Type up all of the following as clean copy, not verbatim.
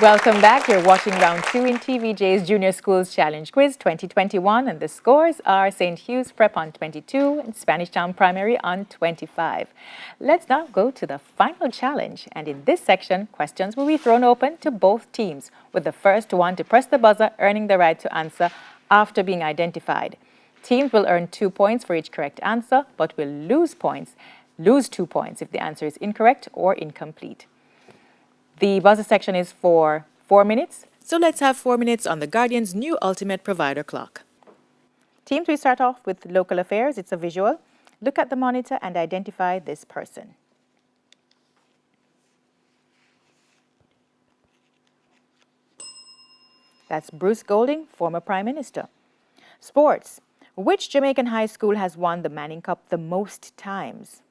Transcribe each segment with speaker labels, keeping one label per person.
Speaker 1: Welcome back. You're watching round 2 in TVJ's Junior Schools Challenge Quiz 2021, and the scores are St. Hugh's Prep on 22 and Spanish Town Primary on 25. Let's now go to the final challenge, and in this section, questions will be thrown open to both teams, with the first one to press the buzzer earning the right to answer after being identified. Teams will earn 2 points for each correct answer, but will lose 2 points if the answer is incorrect or incomplete. The buzzer section is for 4 minutes, so let's have 4 minutes on the Guardian's new ultimate provider clock. Teams, we start off with local affairs. It's a visual. Look at the monitor and identify this person. That's Bruce Golding, former Prime Minister. Sports. Which Jamaican high school has won the Manning Cup the most times?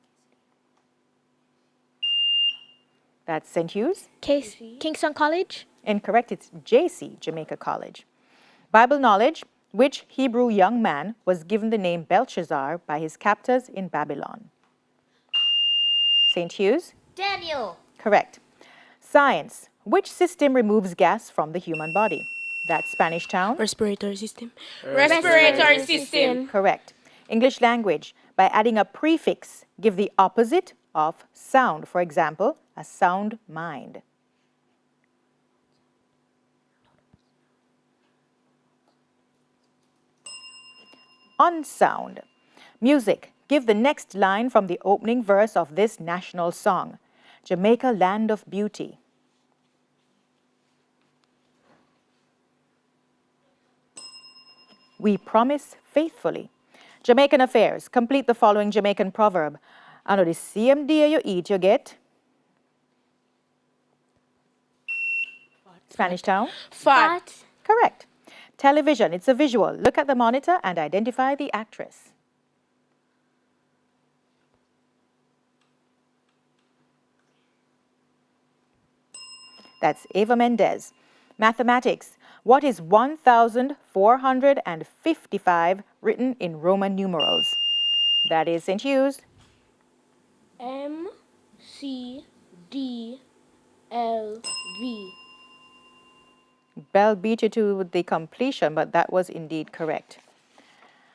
Speaker 1: That's St. Hugh's.
Speaker 2: Kingston College.
Speaker 1: Incorrect, it's JC, Jamaica College. Bible knowledge. Which Hebrew young man was given the name Belshazzar by his captors in Babylon? St. Hugh's.
Speaker 2: Daniel.
Speaker 1: Correct. Science. Which system removes gas from the human body? That's Spanish Town.
Speaker 3: Respiratory system.
Speaker 2: Respiratory system.
Speaker 1: Correct. English language. By adding a prefix, give the opposite of sound. For example, a sound mind. Unsound. Music. Give the next line from the opening verse of this national song. Jamaica, land of beauty. We promise faithfully. Jamaican affairs. Complete the following Jamaican proverb. Under the same day you eat, you get. Spanish Town.
Speaker 2: Fat.
Speaker 1: Correct. Television. It's a visual. Look at the monitor and identify the actress. That's Eva Mendes. Mathematics. What is 1,455 written in Roman numerals? That is St. Hugh's.
Speaker 2: MCDLV.
Speaker 1: Bell beat you to the completion, but that was indeed correct.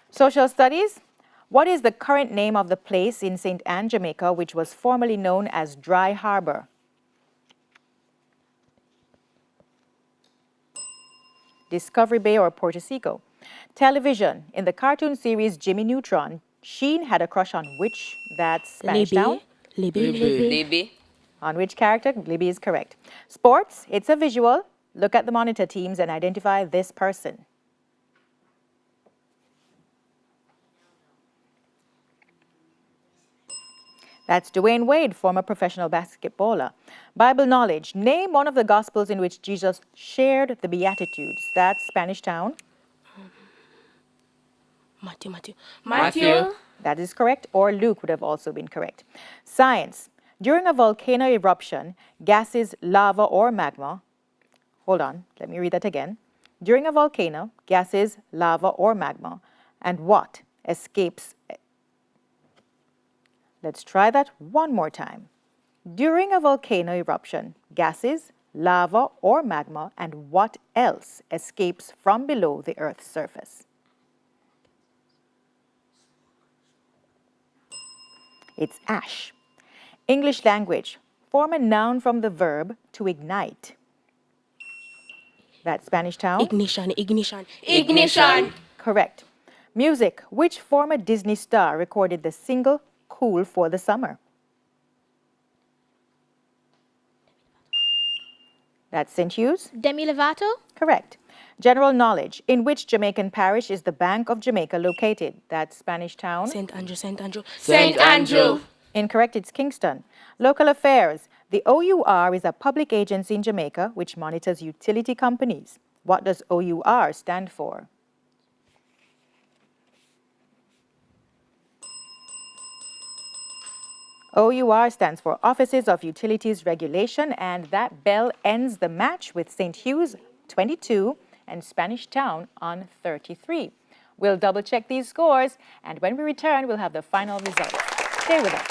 Speaker 1: Social studies. What is the current name of the place in St. Anne, Jamaica, which was formerly known as Dry Harbor? Discovery Bay or Puerto Rico. Television. In the cartoon series Jimmy Neutron, Sheen had a crush on which? That's Spanish Town.
Speaker 3: Libby.
Speaker 1: On which character? Libby is correct. Sports. It's a visual. Look at the monitor, teams, and identify this person. That's Dwayne Wade, former professional basketballer. Bible knowledge. Name one of the Gospels in which Jesus shared the Beatitudes. That's Spanish Town.
Speaker 3: Matthew.
Speaker 1: That is correct, or Luke would have also been correct. Science. During a volcano eruption, gases, lava, or magma. Hold on, let me read that again. During a volcano, gases, lava, or magma, and what escapes? Let's try that one more time. During a volcano eruption, gases, lava, or magma, and what else escapes from below the Earth's surface? It's ash. English language. Form a noun from the verb to ignite. That's Spanish Town.
Speaker 3: Ignition.
Speaker 1: Correct. Music. Which former Disney star recorded the single Cool for the Summer? That's St. Hugh's.
Speaker 2: Demi Lovato.
Speaker 1: Correct. General knowledge. In which Jamaican parish is the Bank of Jamaica located? That's Spanish Town.
Speaker 3: St. Andrew.
Speaker 2: St. Andrew.
Speaker 1: Incorrect, it's Kingston. Local affairs. The OUR is a public agency in Jamaica which monitors utility companies. What does OUR stand for? OUR stands for Offices of Utilities Regulation, and that bell ends the match with St. Hugh's 22 and Spanish Town on 33. We'll double check these scores, and when we return, we'll have the final results. Stay with us.